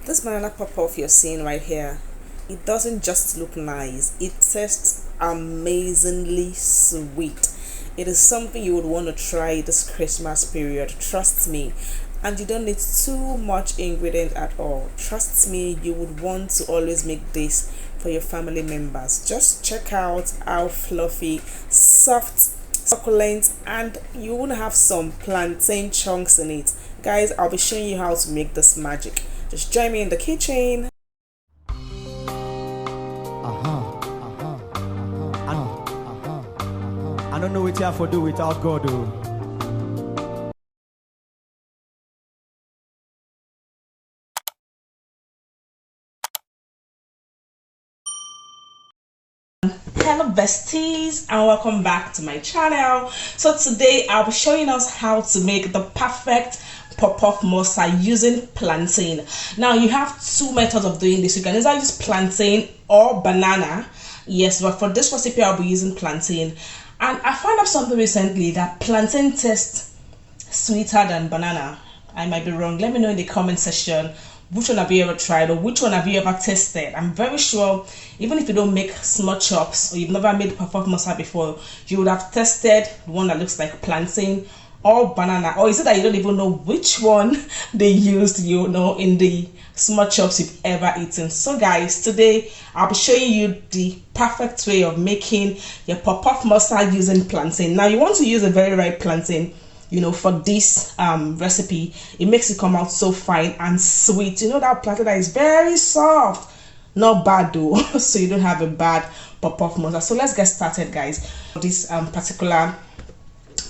This banana pop-off you're seeing right here, it doesn't just look nice, it tastes amazingly sweet. It is something you would want to try this Christmas period, trust me. And you don't need too much ingredient at all. Trust me, you would want to always make this for your family members. Just check out how fluffy, soft, succulent, and you will have some plantain chunks in it. Guys, I'll be showing you how to make this magic. Just join me in the kitchen. I don't know what you have to do without God, though. Hello besties and welcome back to my channel. So today I'll be showing us how to make the perfect pop-off mosa using plantain. Now you have two methods of doing this. You can either use plantain or banana. Yes, but for this recipe I'll be using plantain. And I found out something recently that plantain tastes sweeter than banana. I might be wrong. Let me know in the comment section which one have you ever tried or which one have you ever tasted. I'm very sure even if you don't make small chops or you've never made pop-off mosa before, you would have tested the one that looks like plantain or banana. Or is it that you don't even know which one they used, you know, in the small chops you've ever eaten? So guys, today I'll be showing you the perfect way of making your pop-off mosa using plantain. Now you want to use a very ripe plantain, you know, for this recipe. It makes it come out so fine and sweet. You know, that plantain that is very soft, not bad though. So you don't have a bad pop-off mosa. So let's get started, guys. This particular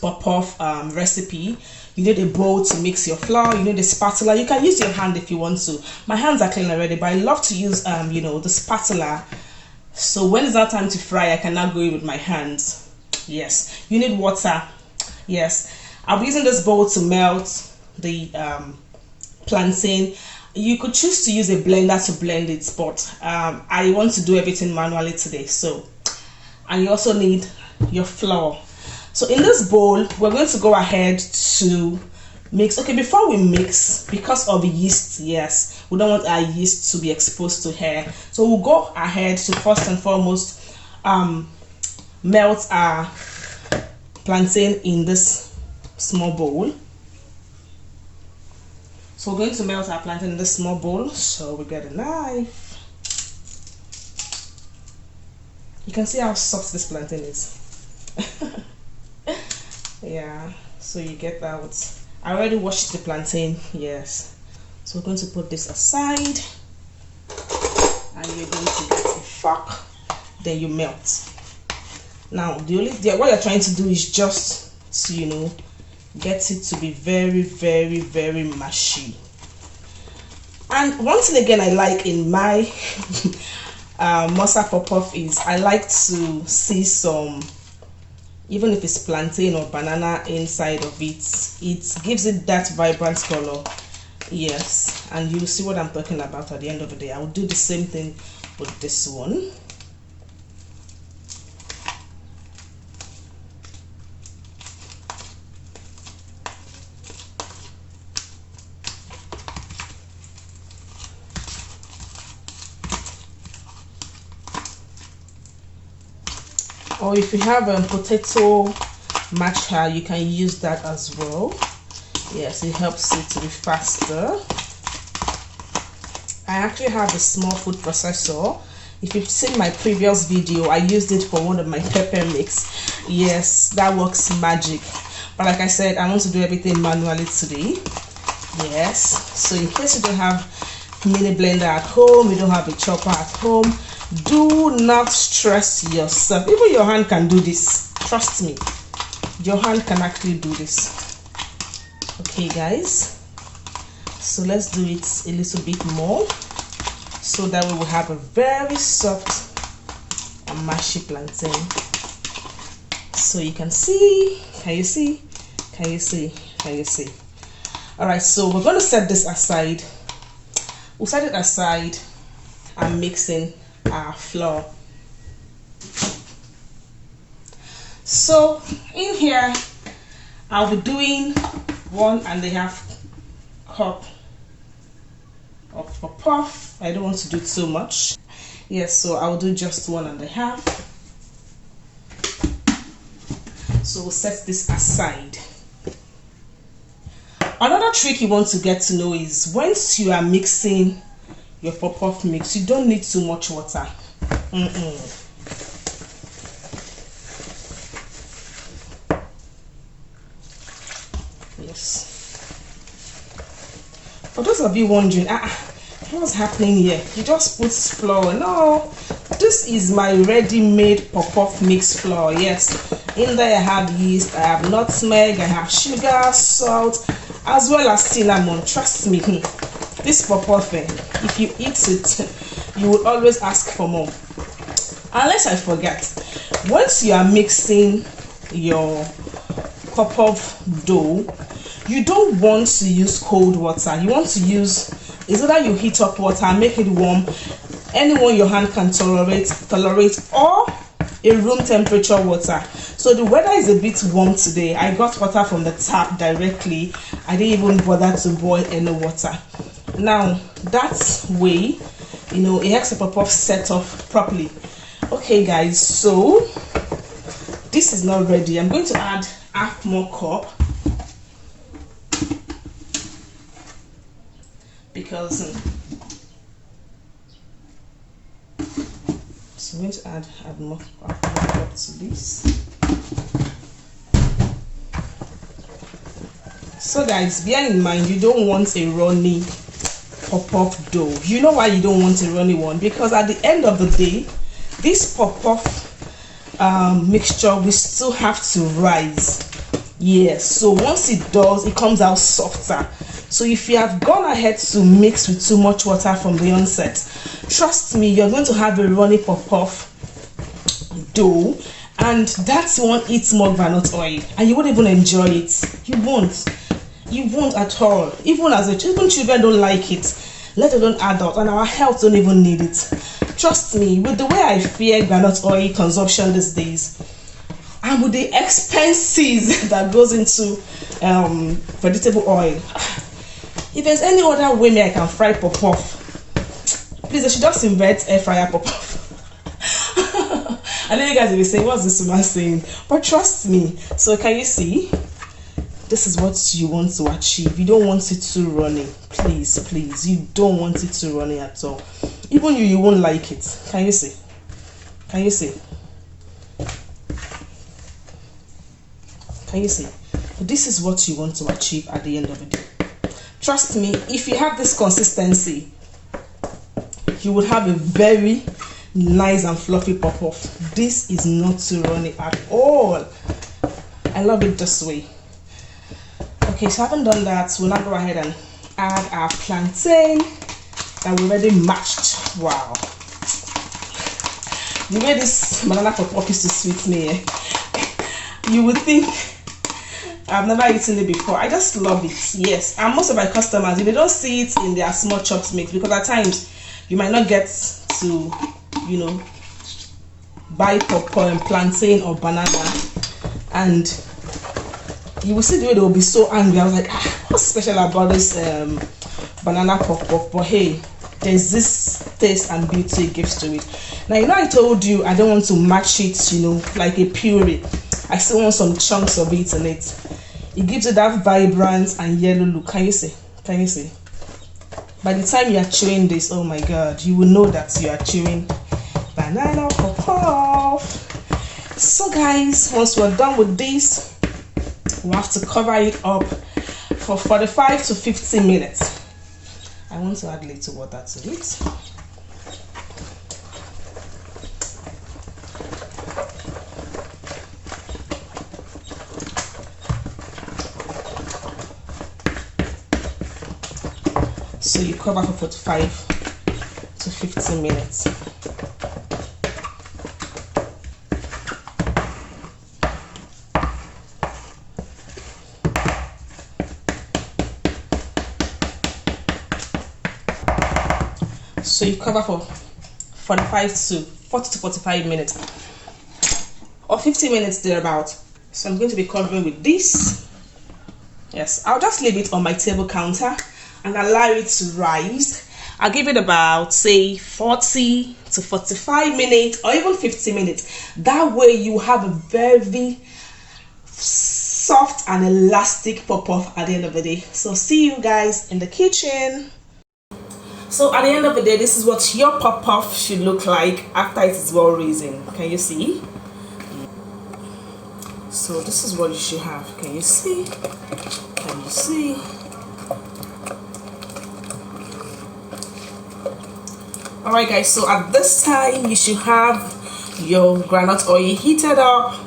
pop-off recipe, you need a bowl to mix your flour. You need a spatula. You can use your hand if you want to. My hands are clean already, but I love to use you know, the spatula. So when it's not time to fry, I can now go in with my hands. Yes, you need water. Yes, I'll be using this bowl to melt the plantain. You could choose to use a blender to blend it, but I want to do everything manually today. So, and you also need your flour. So in this bowl, we're going to go ahead to mix. Okay, before we mix, because of the yeast, yes, we don't want our yeast to be exposed to air. So we'll go ahead to first and foremost melt our plantain in this small bowl. So we're going to melt our plantain in this small bowl. So we get a knife. You can see how soft this plantain is. Yeah, so you get that. I already washed the plantain. Yes, so we're going to put this aside, and you're going to get a fork. Then you melt. Now what you're trying to do is just to, you know, get it to be very, very, very mushy. And one thing again I like in my mosa pop-off is I like to see some, even if it's plantain or banana inside of it, it gives it that vibrant color. Yes, and you'll see what I'm talking about at the end of the day. I'll do the same thing with this one. Or if you have a potato masher, you can use that as well. Yes, it helps it to be faster. I actually have a small food processor. If you've seen my previous video, I used it for one of my pepper mix. Yes, that works magic. But like I said, I want to do everything manually today. Yes, so in case you don't have mini blender at home, you don't have a chopper at home, do not stress yourself. Even your hand can do this. Trust me, your hand can actually do this. Okay guys, so let's do it a little bit more so that we will have a very soft and mushy plantain. So you can see, can you see, can you see, can you see? All right, so we're going to set this aside. We'll set it aside and mixing our flour. So in here I'll be doing 1.5 cup of puff. I don't want to do too much. Yes, so I'll do just 1.5. So we'll set this aside. Another trick you want to get to know is once you are mixing your puff mix, you don't need too much water. Yes. For those of you wondering, what's happening here? You just put flour. No, this is my ready-made puff mix flour. Yes, in there I have yeast, I have nutmeg, I have sugar, salt, as well as cinnamon. Trust me, this puff, if you eat it, you will always ask for more. Unless I forget, once you are mixing your puff dough, you don't want to use cold water. You want to use, is either you heat up water, make it warm, anyone your hand can tolerate, or a room temperature water. So the weather is a bit warm today. I got water from the tap directly. I didn't even bother to boil any water. Now that way, you know, it helps the puff set off properly. Okay guys, so this is not ready. I'm going to add half more cup because so I'm going to add half more cup to this. So guys, bear in mind you don't want a runny puff dough. You know why you don't want a runny one? Because at the end of the day, this puff mixture will still have to rise. Yes, so once it does, it comes out softer. So if you have gone ahead to mix with too much water from the onset, trust me, you're going to have a runny puff dough, and that won't eat more groundnut oil, and you won't even enjoy it. You won't at all. Even children don't like it, let alone adults, and our health don't even need it. Trust me, with the way I fear groundnut oil consumption these days, and with the expenses that goes into vegetable oil, if there's any other way I can fry puff, please, I should just invent air fryer puff. I know you guys will be saying, what's this woman saying? But trust me. So can you see? This is what you want to achieve. You don't want it too runny. Please, you don't want it too runny at all. Even you won't like it. Can you see? Can you see? Can you see? This is what you want to achieve at the end of the day. Trust me, if you have this consistency, you would have a very nice and fluffy puff. This is not too runny at all. I love it this way. Okay, so I haven't done that. We'll now go ahead and add our plantain that we already matched. Wow. The way this banana puff used to sweet me, you would think I've never eaten it before. I just love it. Yes, and most of my customers, if they don't see it in their small chopped mix, because at times you might not get to, you know, buy popcorn, plantain or banana, and you will see the way they will be so angry. I was like, what's special about this banana puff? But hey, there's this taste and beauty it gives to it. Now, you know, I told you I don't want to match it, you know, like a puree. I still want some chunks of it in it. It gives it that vibrant and yellow look. Can you see? Can you see? By the time you are chewing this, oh my god, you will know that you are chewing banana puff. So guys, once we're done with this, we have to cover it up for 45 to 50 minutes. I want to add a little water to it. So you cover for 45 to 50 minutes. So you cover for 40 to 45 minutes or 50 minutes thereabout. So I'm going to be covering with this. Yes, I'll just leave it on my table counter and allow it to rise. I'll give it about say 40 to 45 minutes or even 50 minutes. That way you have a very soft and elastic pop-off at the end of the day. So see you guys in the kitchen. So at the end of the day, this is what your pop-off should look like after it is well risen. Can you see? So this is what you should have. Can you see? Can you see? Alright guys, so at this time you should have your groundnut oil heated up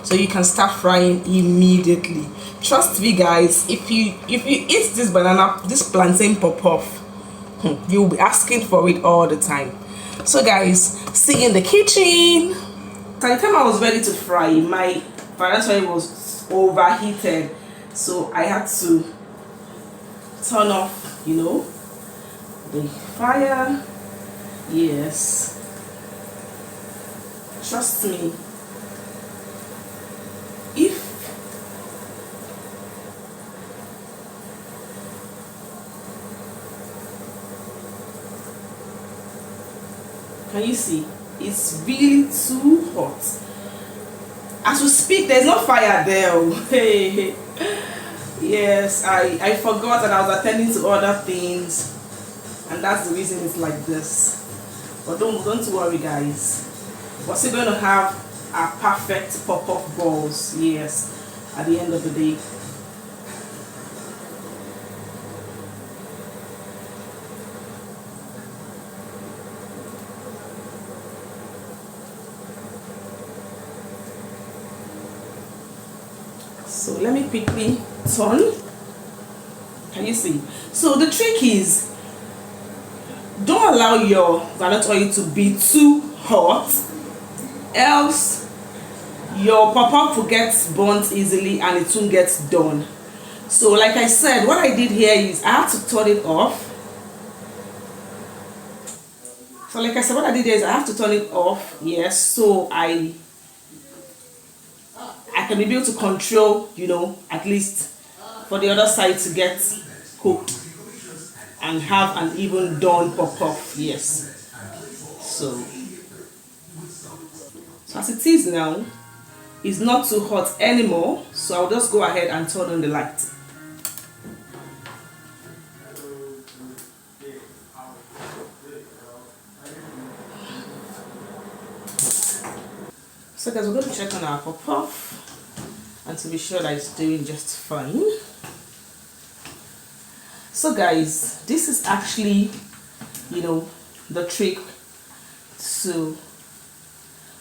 so you can start frying immediately. Trust me guys, if you eat this plantain pop-off, you'll be asking for it all the time. So guys, see you in the kitchen. By the time I was ready to fry, my groundnut oil was overheated, so I had to turn off, you know, the fire. Yes, trust me, can you see, it's really too hot. As we speak, there's no fire there. Hey, yes, I forgot that I was attending to other things, and that's the reason it's like this. But don't worry guys, we're still going to have our perfect pop-up balls, yes, at the end of the day. So let me quickly turn. Can you see? So the trick is, don't allow your groundnut oil to be too hot, else your pop-up will get burnt easily and it won't get done. So like I said, what I did here is I had to turn it off. So like I said, what I did here is I have to turn it off, yes, so I can be able to control, you know, at least for the other side to get cooked and have an even done pop-off, yes. So as it is now, it's not too hot anymore, so I'll just go ahead and turn on the light. So guys, we're going to check on our pop-off and to be sure that it's doing just fine. So guys, this is actually, you know, the trick to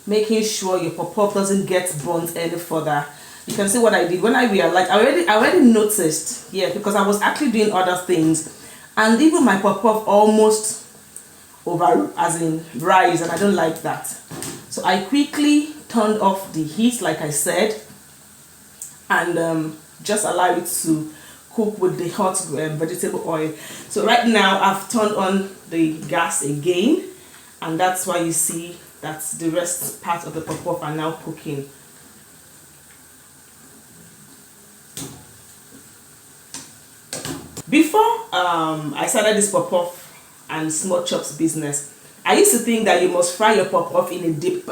making sure your pop-up doesn't get burnt any further. You can see what I did when I realized, I already noticed, yeah, because I was actually doing other things, and even my pop-up almost over, as in rise, and I don't like that. So I quickly turned off the heat, like I said, and just allow it to cook with the hot vegetable oil. So right now I've turned on the gas again, and that's why you see that the rest part of the pop-off are now cooking. Before I started this pop-off and small chops business, I used to think that you must fry your pop-off in a deep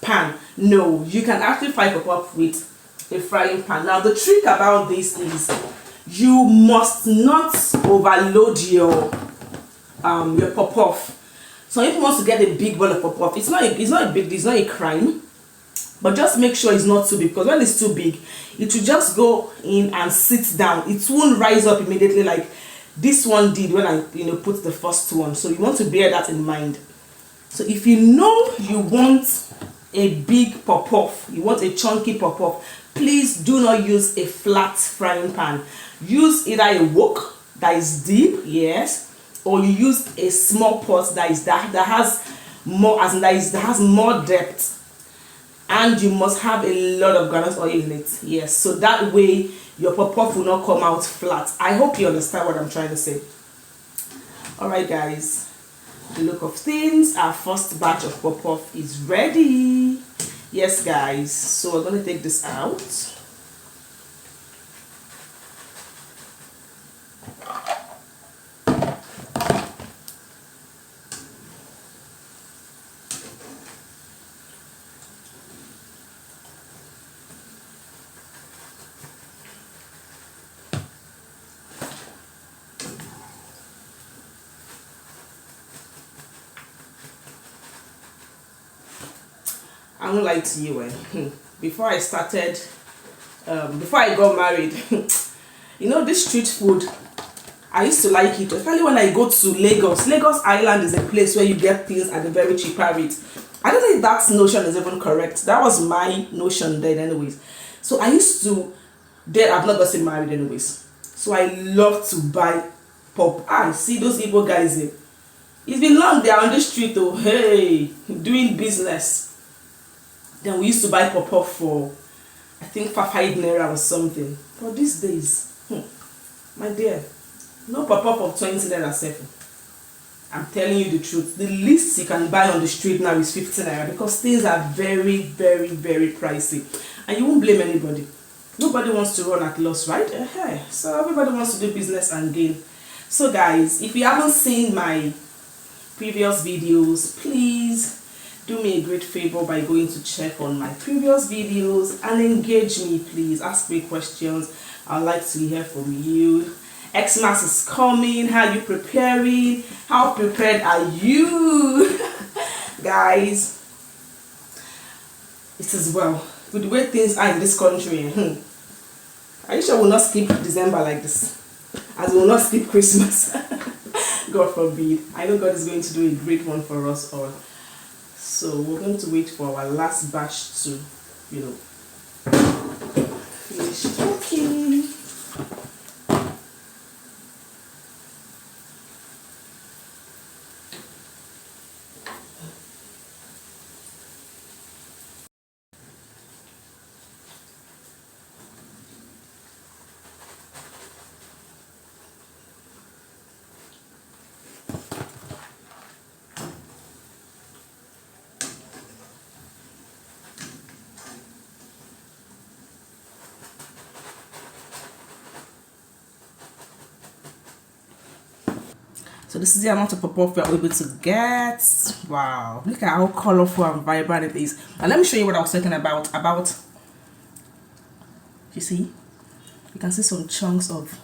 pan. No, you can actually fry pop-off with a frying pan. Now the trick about this is you must not overload your pop-off. So if you want to get a big bowl of pop-off, it's not a crime, but just make sure it's not too big, because when it's too big, it will just go in and sit down. It won't rise up immediately like this one did when I put the first one. So you want to bear that in mind. So if you know you want a big pop-off, you want a chunky pop-off, please do not use a flat frying pan. Use either a wok that is deep, yes, or you use a small pot that has more depth, and you must have a lot of groundnut oil in it, yes, so that way your pop-off will not come out flat. I hope you understand what I'm trying to say. Alright guys, the look of things, our first batch of pop-off is ready. Yes guys, so we're going to take this out. I won't lie to you. Before I started, before I got married, you know, this street food, I used to like it, especially when I go to Lagos. Lagos Island is a place where you get things at a very cheaper rate. I don't know if that notion is even correct. That was my notion then anyways. So I used to, then I've not gotten married anyways. So I love to buy pop. See those Igbo guys there. It's been long they are on the street though. Hey, doing business. Then we used to buy pop for, I think, for 5 naira or something. But these days, my dear, no pop of 20 naira 7. I'm telling you the truth. The least you can buy on the street now is 50 naira because things are very, very, very pricey. And you won't blame anybody. Nobody wants to run at loss, right? So everybody wants to do business and gain. So guys, if you haven't seen my previous videos, please do me a great favor by going to check on my previous videos and engage me, please. Ask me questions. I'd like to hear from you. Xmas is coming. How are you preparing? How prepared are you? Guys, it is well. With the way things are in this country, are you sure we'll not skip December like this? As we will not skip Christmas. God forbid. I know God is going to do a great one for us all. So we're going to wait for our last batch to, you know, finish cooking. So this is the amount of pop we are able to get. Wow, look at how colorful and vibrant it is. And let me show you what I was talking about. You see, you can see some chunks of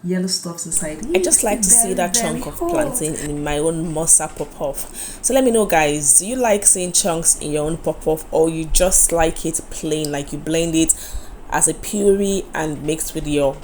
yellow stuffs inside. I just like to see that chunk of plantain in my own Mosa pop-off. So let me know, guys, do you like seeing chunks in your own pop-off, or you just like it plain, like you blend it as a puree and mixed with your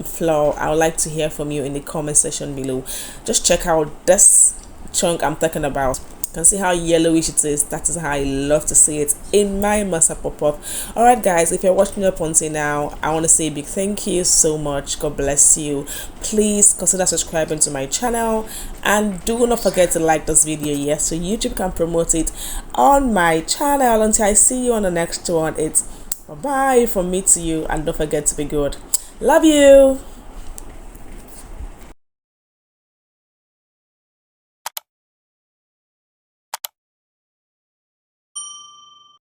flour? I would like to hear from you in the comment section below. Just check out this chunk I'm talking about. You can see how yellowish it is. That is how I love to see it in my Mosa pop-off. Alright guys, if you're watching up until now, I want to say a big thank you so much. God bless you. Please consider subscribing to my channel, and do not forget to like this video, yes, so YouTube can promote it on my channel. Until I see you on the next one, it's bye bye from me to you, and don't forget to be good. Love you.